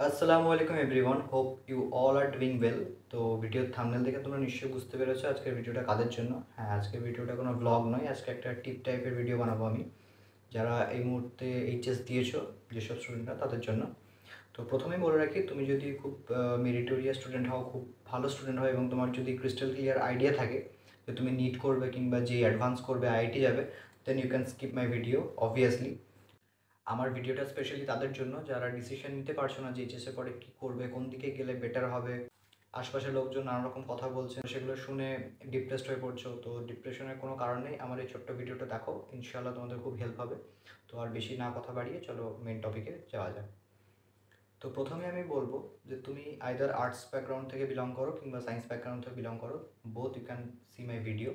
আসসালামু আলাইকুম everyone, hope you all are doing well. তো ভিডিওর থাম্বনেল দেখে তোমরা নিশ্চয়ই বুঝতে পেরেছো আজকের ভিডিওটা কাদের জন্য। হ্যাঁ, আজকের ভিডিওটা কোনো ব্লগ নয়, আজকে একটা টিপ টাইপের ভিডিও বানাবো আমি, যারা এই মুহূর্তে এইচএস দিয়েছো যেসব স্টুডেন্টরা তাদের জন্য। তো প্রথমেই বলে রাখি, তুমি যদি খুব মেরিটোরিয়াস স্টুডেন্ট হও, খুব ভালো স্টুডেন্ট হও এবং তোমার যদি ক্রিস্টাল ক্লিয়ার আইডিয়া থাকে যে তুমি নিট করবে কিংবা যে অ্যাডভান্স করবে, আইআইটি যাবে, then you can skip my video obviously. আমার ভিডিওটা স্পেশালি তাদের জন্য যারা ডিসিশন নিতে পারছো না যে এইচএসের পরে কী করবে, কোন দিকে গেলে বেটার হবে। আশপাশের লোকজন নানা রকম কথা বলছে, সেগুলো শুনে ডিপ্রেসড হয়ে পড়ছো। তো ডিপ্রেশনের কোনো কারণ নেই, আমার এই ছোট্ট ভিডিওটা দেখো, ইনশাআল্লাহ তোমাদের খুব হেল্প হবে। তো আর বেশি না কথা বাড়িয়ে চলো মেন টপিকে যাওয়া যাক। তো প্রথমে আমি বলবো যে তুমি আইদার আর্টস ব্যাকগ্রাউন্ড থেকে বিলং করো কিংবা সায়েন্স ব্যাকগ্রাউন্ড থেকে বিলং করো, both you can see my video.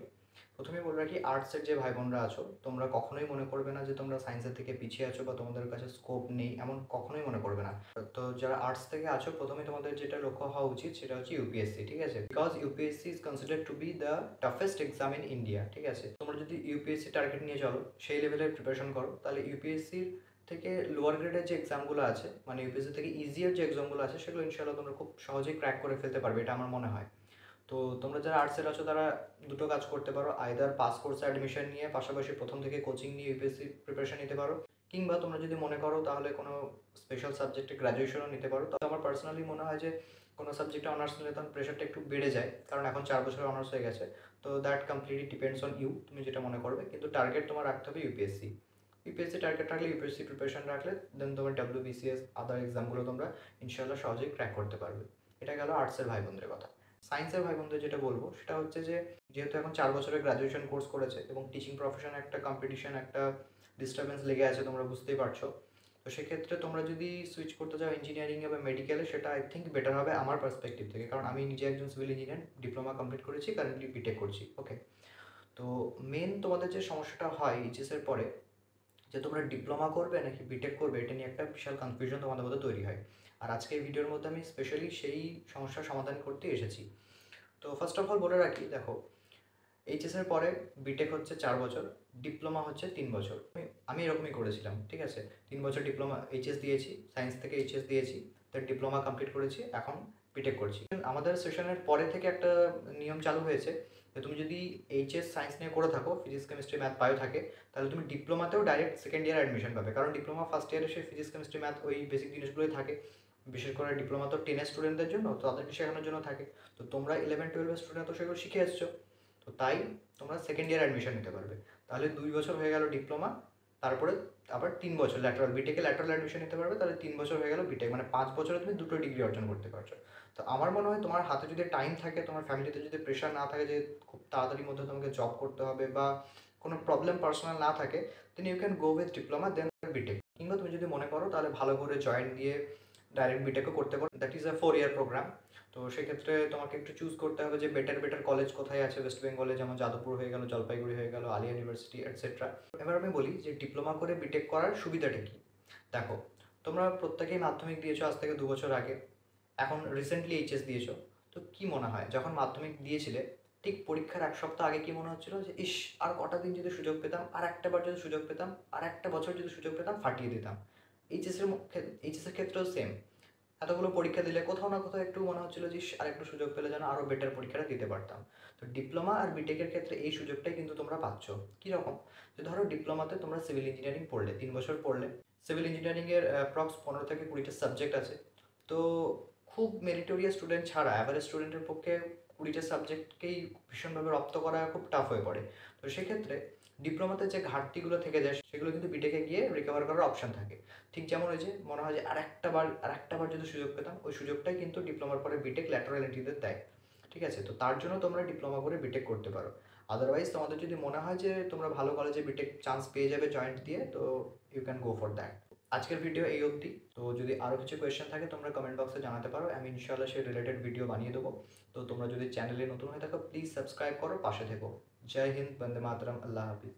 প্রথমে বলে রাখি, আর্টসের যে ভাই বোনরা আছো, তোমরা কখনোই মনে করবে না যে তোমরা সায়েন্সের থেকে পিছিয়ে আছো বা তোমাদের কাছে স্কোপ নেই, এমন কখনোই মনে করবে না। তো যারা আর্টস থেকে আছো, প্রথমে তোমাদের যেটা লক্ষ্য হওয়া উচিত সেটা হচ্ছে ইউপিএসসি, ঠিক আছে? Because UPSC is considered two B the toughest exam in India, ঠিক আছে? তোমরা যদি ইউপিএসসি টার্গেট নিয়ে চলো, সেই লেভেলের প্রিপারেশন করো, তাহলে ইউপিএসসির থেকে লোয়ার গ্রেডের যে এক্সামগুলো আছে, মানে ইউপিএসসি থেকে ইজিয়ার যে এক্সামগুলো আছে, সেগুলো ইনশাআল্লাহ তোমরা খুব সহজেই ক্র্যাক করে ফেলতে পারবে, এটা আমার মনে হয়। তো তোমরা যারা আর্টসের আছো তারা দুটো কাজ করতে পারো, আইদার পাস কোর্সে অ্যাডমিশন নিয়ে পাশাপাশি প্রথম থেকে কোচিং নিয়ে ইউপিএসসি প্রিপারেশন নিতে পারো, কিংবা তোমরা যদি মনে করো তাহলে কোনো স্পেশাল সাবজেক্টে গ্র্যাজুয়েশনও নিতে পারো। তো আমার পার্সোনালি মনে হয় যে কোনো সাবজেক্টে অনার্স নিলে তখন প্রেশারটা একটু বেড়ে যায়, কারণ এখন 4 বছরের অনার্স হয়ে গেছে। তো that completely depends on you, তুমি যেটা মনে করবে, কিন্তু টার্গেট তোমার রাখতে হবে ইউপিএসসি। ইউপিএসসি টার্গেট রাখলে, ইউপিএসসি প্রিপারেশন রাখলে, দেন তোমার ডাব্লিউবিসিএস আদার এক্সামগুলো তোমরা ইনশাআল্লাহ সহজেই ক্র্যাক করতে পারবে। এটা গেল আর্টসের ভাই বোনদের কথা। সায়েন্সের ভাই বোনদের যেটা বলবো সেটা হচ্ছে যে, যেহেতু এখন 4 বছরের গ্র্যাজুয়েশন কোর্স করেছে এবং টিচিং প্রফেশনে একটা কম্পিটিশন, একটা ডিস্টারবেন্স লেগে আছে, তোমরা বুঝতেই পারছো। তো সেক্ষেত্রে তোমরা যদি সুইচ করতে চাও ইঞ্জিনিয়ারিংয়ে বা মেডিকেলে, সেটা আই থিঙ্ক বেটার হবে আমার পার্সপেক্টিভ থেকে, কারণ আমি নিজে একজন সিভিল ইঞ্জিনিয়ার, ডিপ্লোমা কমপ্লিট করেছি, কারেন্টলি বিটেক করছি। ওকে, তো মেন তোমাদের যে সমস্যাটা হয় এইচএসের পরে, যে তোমরা ডিপ্লোমা করবে নাকি বিটেক করবে, এটা নিয়ে একটা বিশাল কনফিউশন তোমাদের মধ্যে তৈরি হয়। আর আজকে এই ভিডিওর মধ্যে আমি স্পেশালি সেই সমস্যার সমাধান করতে এসেছি। তো ফার্স্ট অফ অল বলে রাখি, দেখো, এইচএসের পরে বিটেক হচ্ছে 4 বছর, ডিপ্লোমা হচ্ছে 3 বছর। আমি এরকমই করেছিলাম, ঠিক আছে? 3 বছর ডিপ্লোমা, এইচএস দিয়েছি, সায়েন্স থেকে এইচএস দিয়েছি, তার ডিপ্লোমা কমপ্লিট করেছি, এখন বিটেক করছি। আমাদের সেশনের পরে থেকে একটা নিয়ম চালু হয়েছে যে তুমি যদি এইচএস সায়েন্স নিয়ে করে থাকো, ফিজিক্স কেমিস্ট্রি ম্যাথ বায়ো থাকে, তাহলে তুমি ডিপ্লোমাতেও ডাইরেক্ট সেকেন্ড ইয়ার অ্যাডমিশন পাবে, কারণ ডিপ্লোমা ফার্স্ট ইয়ারে সে ফিজিক্স কেমিস্ট্রি ম্যাথ ওই বেসিক জিনিসগুলোই থাকে। বিশেষ করে ডিপ্লোমা তো 10 স্টুডেন্টদের জন্য, তো তাদেরকে শেখানোর জন্য থাকে। তো তোমরা 11-12 স্টুডেন্ট তো সেগুলো শিখে এসছো, তো তাই তোমরা সেকেন্ড ইয়ার অ্যাডমিশন নিতে পারবে। তাহলে 2 বছর হয়ে গেল ডিপ্লোমা, তারপরে আবার 3 বছর ল্যাটারাল, বিটেকে ল্যাটারাল অ্যাডমিশন নিতে পারবে, তাহলে 3 বছর হয়ে গেল বিটেক, মানে 5 বছরে তুমি দুটো ডিগ্রি অর্জন করতে পারছো। তো আমার মনে হয় তোমার হাতে যদি টাইম থাকে, তোমার ফ্যামিলিতে যদি প্রেশার না থাকে যে খুব তাড়াতাড়ির মধ্যে তোমাকে জব করতে হবে, বা কোনো প্রবলেম পার্সোনাল না থাকে, then you can go with diploma then BTech. কিংবা তুমি যদি মনে করো তাহলে ভালো করে জয়েন্ট দিয়ে ডাইরেক্ট বিটেকও করতে পারো, that is a 4 year program. তো সেক্ষেত্রে তোমাকে একটু চুজ করতে হবে যে বেটার বেটার কলেজ কোথায় আছে ওয়েস্ট বেঙ্গলে, যেমন যাদবপুর হয়ে গেল, জলপাইগুড়ি হয়ে গেল, আলিয়া ইউনিভার্সিটি এটসেট্রা। এবার আমি বলি যে ডিপ্লোমা করে বিটেক করার সুবিধাটা কী। দেখো, তোমরা প্রত্যেকেই মাধ্যমিক দিয়েছো আজ থেকে 2 বছর আগে, এখন রিসেন্টলি এইচএস দিয়েছো। তো কী মনে হয়, যখন মাধ্যমিক দিয়েছিলে ঠিক পরীক্ষার 1 সপ্তাহ আগে কী মনে হচ্ছিলো যে ইস, আর কটা দিন যদি সুযোগ পেতাম, আর একটা বার যদি সুযোগ পেতাম, আর একটা বছর যদি সুযোগ পেতাম, ফাটিয়ে দিতাম। এইচএসের ক্ষেত্রেও সেম, এতগুলো পরীক্ষা দিলে কোথাও না কোথাও একটু মনে হচ্ছিলো যে আর একটু সুযোগ পেলে যেন আরও বেটার পরীক্ষাটা দিতে পারতাম। তো ডিপ্লোমা আর বিটেকের ক্ষেত্রে এই সুযোগটাই কিন্তু তোমরা পাচ্ছ। কীরকম, যে ধরো ডিপ্লোমাতে তোমরা সিভিল ইঞ্জিনিয়ারিং পড়লে, 3 বছর পড়লে, সিভিল ইঞ্জিনিয়ারিংয়ের অ্যাপ্রক্স 15 থেকে 20টা সাবজেক্ট আছে। তো খুব মেরিটোরিয়াস স্টুডেন্ট ছাড়া অ্যাভারেজ স্টুডেন্টের পক্ষে 20টা সাবজেক্টকেই ভীষণভাবে রপ্ত করা খুব টাফ হয়ে পড়ে। তো সেক্ষেত্রে ডিপ্লোমাতে যে ঘাটতিগুলো থেকে যায়, সেগুলো কিন্তু বিটেকে গিয়ে রিকভার করার অপশান থাকে। ঠিক যেমন ওই যে মনে হয় যে আর একটা বার যদি সুযোগ পেতাম, ওই সুযোগটাই কিন্তু ডিপ্লোমার পরে বিটেক ল্যাটারাল এন্ট্রিতে দেয়, ঠিক আছে? তো তার জন্য তোমরা ডিপ্লোমা করে বিটেক করতে পারো। আদারওয়াইজ তোমাদের যদি মনে হয় যে তোমরা ভালো কলেজে বিটেক চান্স পেয়ে যাবে জয়েন্ট দিয়ে, তো you can go for that. আজকের ভিডিও এই অবধি। তো যদি আরও কিছু কোয়েশ্চেন থাকে তোমরা কমেন্ট বক্সে জানাতে পারো, আমি ইনশাআল্লাহ সেই রিলেটেড ভিডিও বানিয়ে দেবো। তো তোমরা যদি চ্যানেলে নতুন হয়ে থাকো, প্লিজ সাবস্ক্রাইব করো, পাশে থেকো। জয় হিন্দ, বন্দে মাতরম, আল্লাহ হাফিজ।